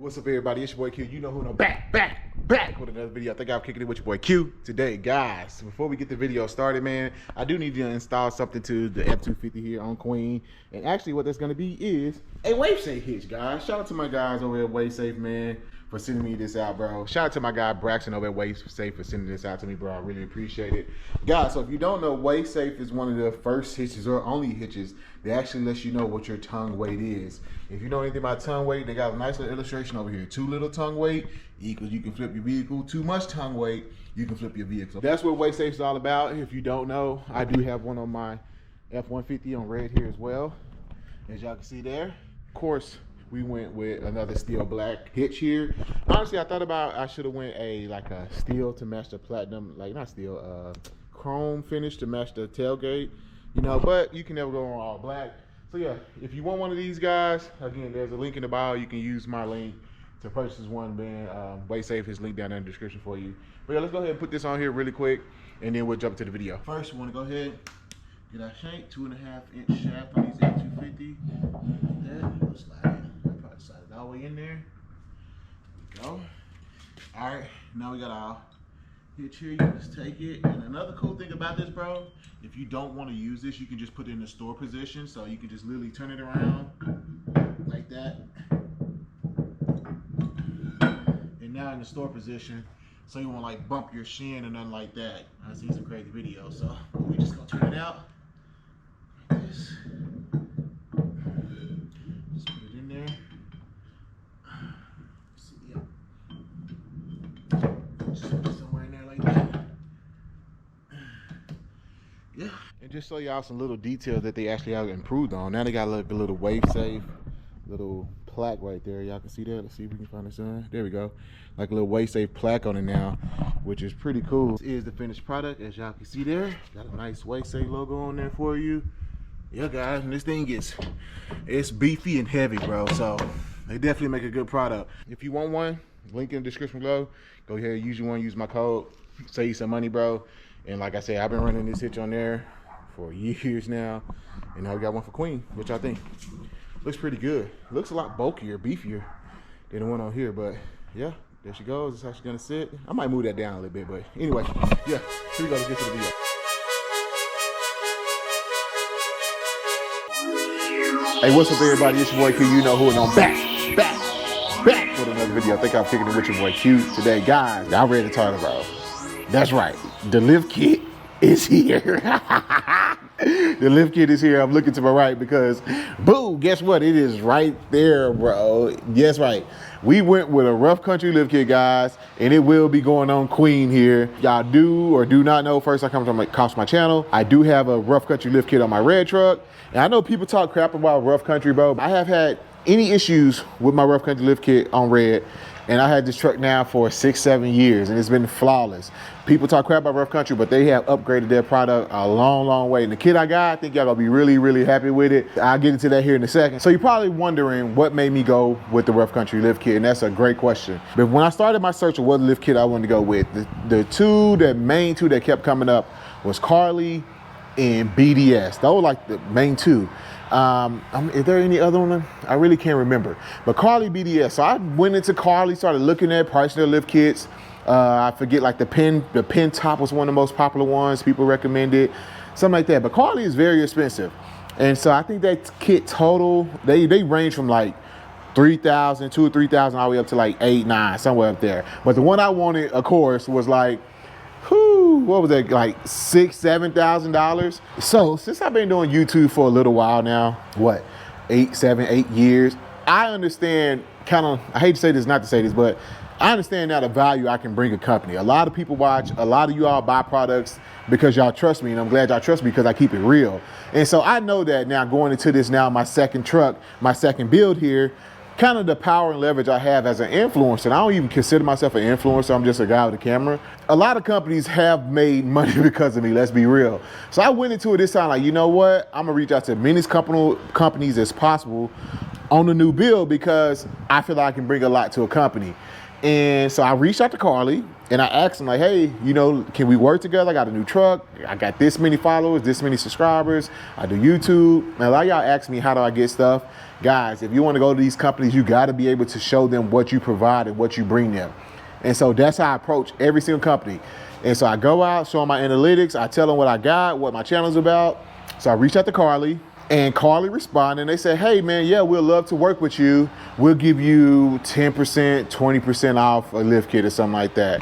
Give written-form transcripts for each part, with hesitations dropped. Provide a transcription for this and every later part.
What's up, everybody? It's your boy Q. You know who, and I'm back with another video. I think I'm kicking it with your boy Q today, guys. Before we get the video started, man, I do need to install something to the F250 here on Queen. And actually, what that's gonna be is a wave safe hitch, guys. Shout out to my guys over at Wave Safe, man, for sending me this out, bro. Shout out to my guy Braxton over at Wave Safe for sending this out to me, bro. I really appreciate it, guys. So if you don't know, Wave Safe is one of the first hitches or only hitches that actually lets you know what your tongue weight is. If you know anything about tongue weight, they got a nice little illustration over here. Too little tongue weight equals you can flip your vehicle. Too much tongue weight, you can flip your vehicle. That's what Wave Safe is all about. If you don't know, I do have one on my F250 on red here as well, as y'all can see there. Of course, we went with another steel black hitch here. Honestly, I thought about I should have went like a steel to match the platinum, like not steel, chrome finish to match the tailgate, you know, but you can never go on all black. So yeah, if you want one of these, guys, again, there's a link in the bio. You can use my link to purchase one, man. Wave Safe is linked down in the description for you. But yeah, let's go ahead and put this on here really quick, and then we'll jump to the video. First, we want to go ahead, get our shank, 2.5-inch shaft on these F250. Like that. We'll slide it. I'll probably slide it all the way in there. There we go. All right, now we got our hitch here. You just take it. And another cool thing about this, bro, if you don't want to use this, you can just put it in the store position. So you can just literally turn it around like that. And now in the store position, so you won't like bump your shin or nothing like that. I've seen some crazy videos. So we just gonna turn it out like this. Just put it in there. See, yeah. Just put it somewhere in there like that. Yeah. And just show y'all some little details that they actually have improved on. Now they got like a little wave safe, little plaque right there. Y'all can see that. Let's see if we can find this on. There we go. Like a little wave safe plaque on it now, which is pretty cool. This is the finished product, as y'all can see there. Got a nice wave safe logo on there for you. Yeah, guys, and this thing it's beefy and heavy, bro. So they definitely make a good product. If you want one, link in the description below. Go ahead, use your one, use my code, save you some money, bro. And like I said, I've been running this hitch on there for years now, and now we got one for Queen, which I think looks pretty good. Looks a lot bulkier, beefier than the one on here, but yeah, there she goes. That's how she's gonna sit. I might move that down a little bit, but anyway, yeah, here we go. Let's get to the video. Hey, what's up, everybody? It's your boy Q. You know who, and I'm back with another video. I think I'm kicking it with your boy Q today, guys. Y'all ready to turn, bro? That's right. The lift kit is here. The lift kit is here. I'm looking to my right because, boo, guess what? It is right there, bro. Yes, right. We went with a rough country lift kit, guys, and it will be going on Queen here. Y'all do or do not know, first I come across my channel, I do have a rough country lift kit on my red truck. And I know people talk crap about rough country, bro. I have had any issues with my rough country lift kit on red, and I had this truck now for 6-7 years, and it's been flawless. People talk crap about rough country, but they have upgraded their product a long way. And the kit I got, I think y'all gonna be really happy with it. I'll get into that here in a second. So you're probably wondering what made me go with the rough country lift kit, and that's a great question. But when I started my search of what lift kit I wanted to go with, the main two that kept coming up was Carly and BDS. Those were like the main two. Is there any other one? I really can't remember. But Carly, BDS. So I went into Carly, started looking at pricing their lift kits. I forget, like the pin top was one of the most popular ones. People recommended something like that. But Carly is very expensive, and so I think that kit total they range from like 3,000, 2,000 or 3,000 all the way up to like 8,000, 9,000, somewhere up there. But the one I wanted, of course, was like, what was that, like $6,000, $7,000. So since I've been doing YouTube for a little while now, what, 8 years, I understand I hate to say this, not to say this, but I understand now the value I can bring a company. A lot of people watch, a lot of you all buy products because y'all trust me, and I'm glad y'all trust me because I keep it real. And so I know that now going into this now, my second truck, my second build here, kind of the power and leverage I have as an influencer. And I don't even consider myself an influencer. I'm just a guy with a camera. A lot of companies have made money because of me, let's be real. So I went into it this time like, you know what? I'm gonna reach out to as many companies as possible on the new build because I feel like I can bring a lot to a company. And so I reached out to Carly and I asked him like, hey, you know, can we work together? I got a new truck. I got this many followers, this many subscribers. I do YouTube. And a lot of y'all ask me, how do I get stuff? Guys, if you want to go to these companies, you got to be able to show them what you provide and what you bring them. And so that's how I approach every single company. And so I go out, show them my analytics. I tell them what I got, what my channel's about. So I reached out to Carly. And Carly responded and they said, hey man, yeah, we'll love to work with you. We'll give you 10%, 20% off a lift kit or something like that.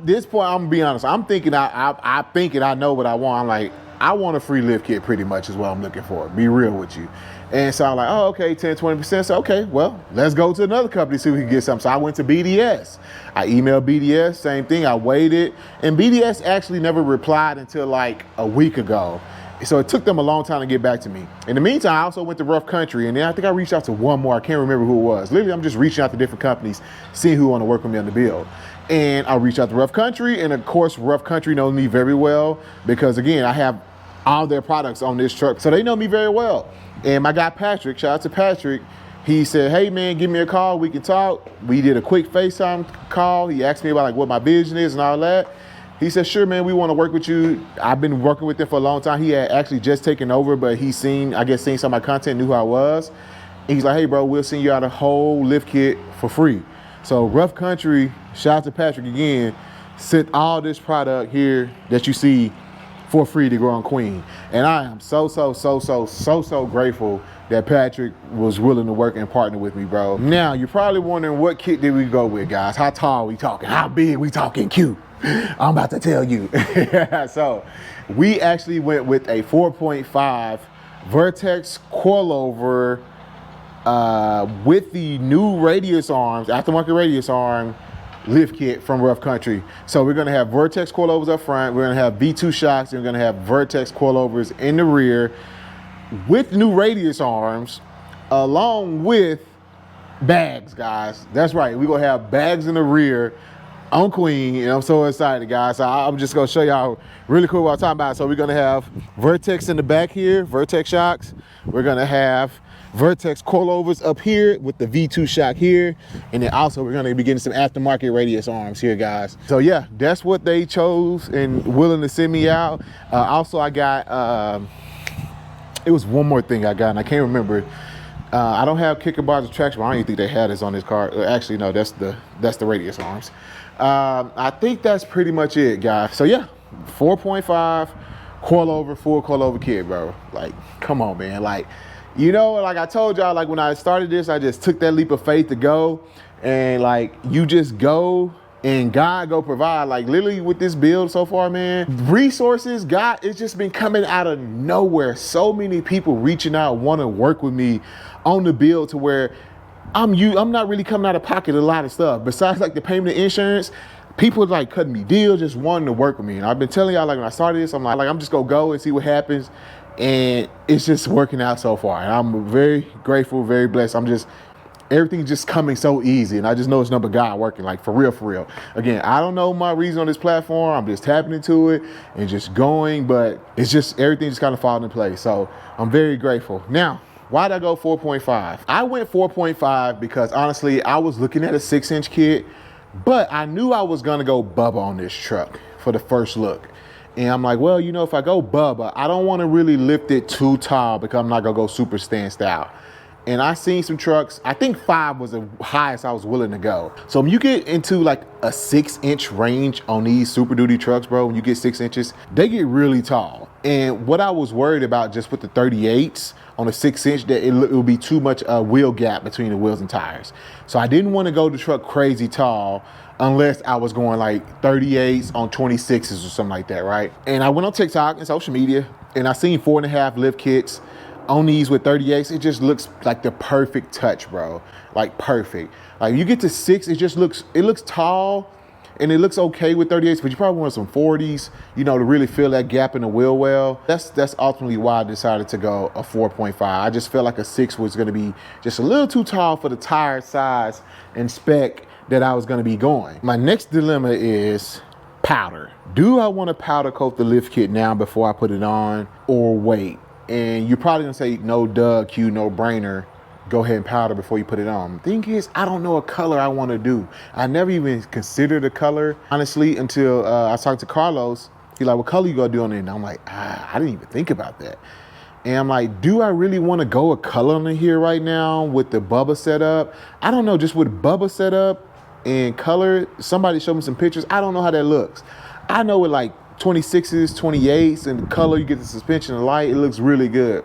This point, I'm gonna be honest. I'm thinking I know what I want. I'm like, I want a free lift kit pretty much is what I'm looking for. Be real with you. And so I'm like, oh, okay, 10, 20%. So, okay, well, let's go to another company, see if we can get something. So I went to BDS. I emailed BDS, same thing. I waited. And BDS actually never replied until like a week ago. So it took them a long time to get back to me. In the meantime, I also went to Rough Country, and then I think I reached out to one more. I can't remember who it was. Literally, I'm just reaching out to different companies, seeing who want to work with me on the build. And I reached out to Rough Country, and of course, Rough Country knows me very well because, again, I have all their products on this truck. So they know me very well. And my guy Patrick, shout out to Patrick, he said, hey man, give me a call, we can talk. We did a quick FaceTime call. He asked me about like what my vision is and all that. He said, sure, man, we want to work with you. I've been working with him for a long time. He had actually just taken over, but he seen some of my content, knew who I was. And he's like, hey, bro, we'll send you out a whole lift kit for free. So Rough Country, shout out to Patrick again, sent all this product here that you see for free to grow on Queen. And I am so grateful that Patrick was willing to work and partner with me, bro. Now, you're probably wondering what kit did we go with, guys? How tall we talking? How big we talking? Q? I'm about to tell you. So we actually went with a 4.5 Vertex Coilover with the new radius arms, aftermarket radius arm lift kit from Rough Country. So we're gonna have Vertex coilovers up front, we're gonna have V2 shocks, and we're gonna have Vertex coilovers in the rear with new radius arms, along with bags, guys. That's right, we're gonna have bags in the rear on Queen, and I'm so excited, guys. So I'm just gonna show y'all really cool what I'm talking about. So we're gonna have Vertex in the back here, Vertex shocks. We're gonna have Vertex coilovers up here with the V2 shock here. And then also we're gonna be getting some aftermarket radius arms here, guys. So yeah, that's what they chose and willing to send me out. Also I got, it was one more thing I got and I can't remember. I don't have kicker bars or traction, but I don't even think they had this on this car. Actually, no, that's the radius arms. I think that's pretty much it, guys. So yeah, 4.5 coilover, full coilover kit, bro. Like, come on, man. Like, you know, like I told y'all, like when I started this, I just took that leap of faith to go, and like you just go and God go provide. Like literally with this build so far, man, resources, God, it's just been coming out of nowhere. So many people reaching out, want to work with me on the build to where I'm not really coming out of pocket a lot of stuff. Besides like the payment of insurance, people are like cutting me deals, just wanting to work with me. And I've been telling y'all, like when I started this, I'm like I'm just gonna go and see what happens. And it's just working out so far. And I'm very grateful, very blessed. Everything's just coming so easy. And I just know it's nothing but God working, like for real, for real. Again, I don't know my reason on this platform. I'm just tapping into it and just going, but it's just, everything just kind of falling in place. So I'm very grateful. Now, why did I go 4.5? I went 4.5 because honestly, I was looking at a 6-inch kit, but I knew I was gonna go Bubba on this truck for the first look. And I'm like, well, you know, if I go Bubba, I don't want to really lift it too tall because I'm not gonna go super stand style. And I seen some trucks, I think 5 was the highest I was willing to go. So when you get into like a 6-inch range on these Super Duty trucks, bro, when you get 6 inches, they get really tall. And what I was worried about just with the 38s on a 6-inch, that it would be too much wheel gap between the wheels and tires. So I didn't want to go the truck crazy tall unless I was going like 38s on 26s or something like that, right? And I went on TikTok and social media and I seen 4.5 lift kits on these with 38s. It just looks like the perfect touch, bro. Like perfect. Like you get to 6, it looks tall and it looks okay with 38s, but you probably want some 40s, you know, to really fill that gap in the wheel well. That's ultimately why I decided to go a 4.5. I just felt like a 6 was gonna be just a little too tall for the tire size and spec that I was gonna be going. My next dilemma is powder. Do I wanna powder coat the lift kit now before I put it on or wait? And you're probably gonna say, no, duh, Q, no brainer. go ahead and powder before you put it on. Thing is, I don't know what color I want to do. I never even considered a color, honestly, until I was talking to Carlos. He's like, what color you gonna do on it? And I'm like, I didn't even think about that. And I'm like, do I really want to go a color on here right now with the Bubba setup? I don't know, just with Bubba setup and color. Somebody showed me some pictures. I don't know how that looks. I know with like 26s, 28s, and the color, you get the suspension and light, it looks really good.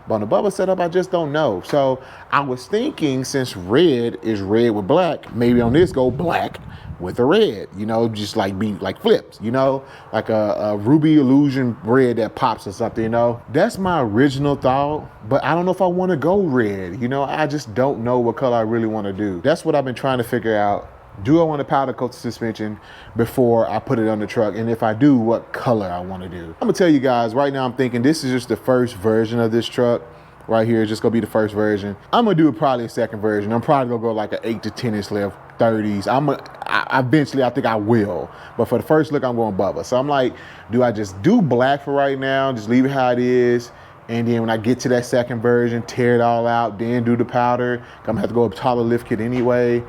But on the Bubba setup, I just don't know. So I was thinking, since red is red with black, maybe on this go black with a red, you know, just like be like flips, you know, like a Ruby Illusion red that pops or something, you know. That's my original thought, but I don't know if I want to go red, you know. I just don't know what color I really want to do. That's what I've been trying to figure out. Do I want to powder coat the suspension before I put it on the truck? And if I do, what color I want to do? I'm gonna tell you guys right now, I'm thinking this is just the first version of this truck. Right here is just gonna be the first version. I'm gonna do probably a second version. I'm probably gonna go like an 8 to 10 inch left, 30s. Eventually I think I will. But for the first look, I'm going Bubba. So I'm like, do I just do black for right now? Just leave it how it is. And then when I get to that second version, tear it all out, then do the powder. I'm gonna have to go up taller lift kit anyway.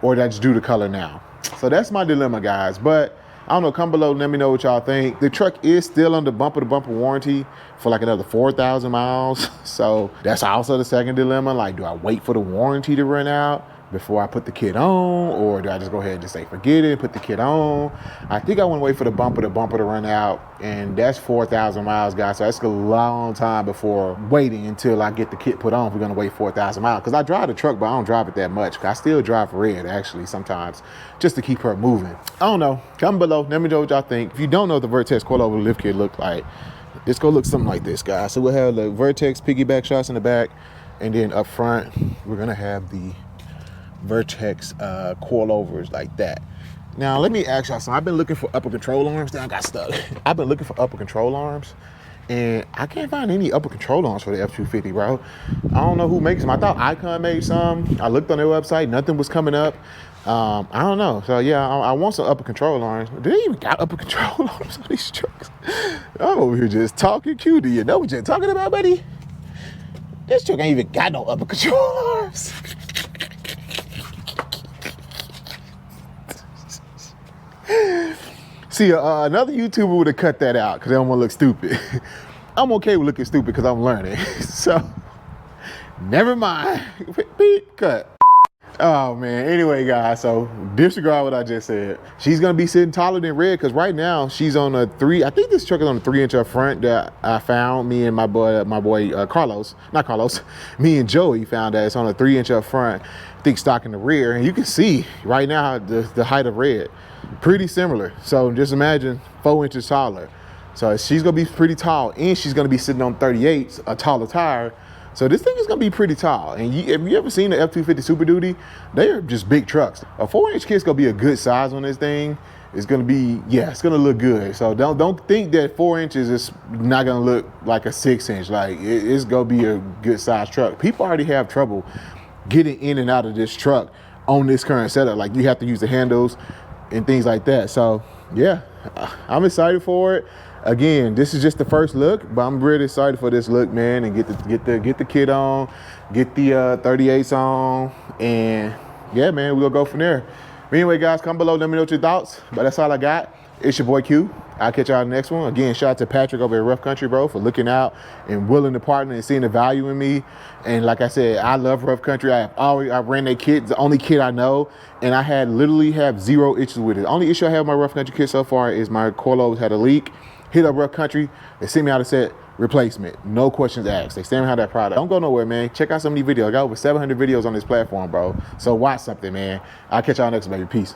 Or did I just do the color now? So that's my dilemma, guys. But I don't know, come below, let me know what y'all think. The truck is still under bumper-to-bumper warranty for like another 4,000 miles. So that's also the second dilemma. Like, do I wait for the warranty to run out before I put the kit on? Or do I just go ahead and just say, forget it, put the kit on? I think I want to wait for the bumper-to-bumper to run out. And that's 4,000 miles, guys. So that's a long time before waiting until I get the kit put on if we're going to wait 4,000 miles. Because I drive the truck, but I don't drive it that much. I still drive red, actually, sometimes, just to keep her moving. I don't know. Comment below. Let me know what y'all think. If you don't know what the Vertex Coilover Lift Kit look like, it's going to look something like this, guys. So we'll have the Vertex piggyback shots in the back. And then up front, we're going to have the Vertex coilovers like that. Now let me ask y'all something. I've been looking for upper control arms. Then I got stuck. I've been looking for upper control arms, and I can't find any upper control arms for the F250, bro. I don't know who makes them. I thought Icon made some. I looked on their website. Nothing was coming up. I don't know. So yeah, I want some upper control arms. Do they even got upper control arms on these trucks? I'm over here just talking Q. Do you know what you're talking about, buddy? This truck ain't even got no upper control arms. See, another YouTuber would have cut that out because they don't want to look stupid. I'm okay with looking stupid because I'm learning. So, never mind. Beep, cut. Oh, man. Anyway, guys, so disregard what I just said. She's going to be sitting taller than red because right now she's on a 3. I think this truck is on a 3-inch up front that I found. Me and my boy Carlos, not Carlos, me and Joey found that it's on a 3-inch up front, thick stock in the rear. And you can see right now the height of red. Pretty similar. So just imagine 4 inches taller. So she's gonna be pretty tall, and she's gonna be sitting on 38s, a taller tire. So this thing is gonna be pretty tall. And if you ever seen the F250 Super Duty, they are just big trucks. A 4-inch kit's gonna be a good size on this thing. It's gonna be, yeah, it's gonna look good. So don't think that 4 inches is not gonna look like a 6-inch. Like it's gonna be a good size truck. People already have trouble getting in and out of this truck on this current setup. Like you have to use the handles and things like that. So yeah, I'm excited for it. Again, this is just the first look, but I'm really excited for this look, man, and get the kit on, get the 38s on, and yeah, man, we'll go from there. But anyway, guys, comment below, let me know what your thoughts. But that's all I got. It's your boy Q. I'll catch y'all in the next one. Again, shout out to Patrick over at Rough Country, bro, for looking out and willing to partner and seeing the value in me. And like I said, I love Rough Country. I ran that kit, it's the only kit I know, and I literally have 0 issues with it. The only issue I have with my Rough Country kit so far is my coilovers had a leak. Hit up Rough Country, they sent me out a set, replacement, no questions asked. They send me how that product. Don't go nowhere, man. Check out some of these videos. I got over 700 videos on this platform, bro. So watch something, man. I'll catch y'all next, baby. Peace.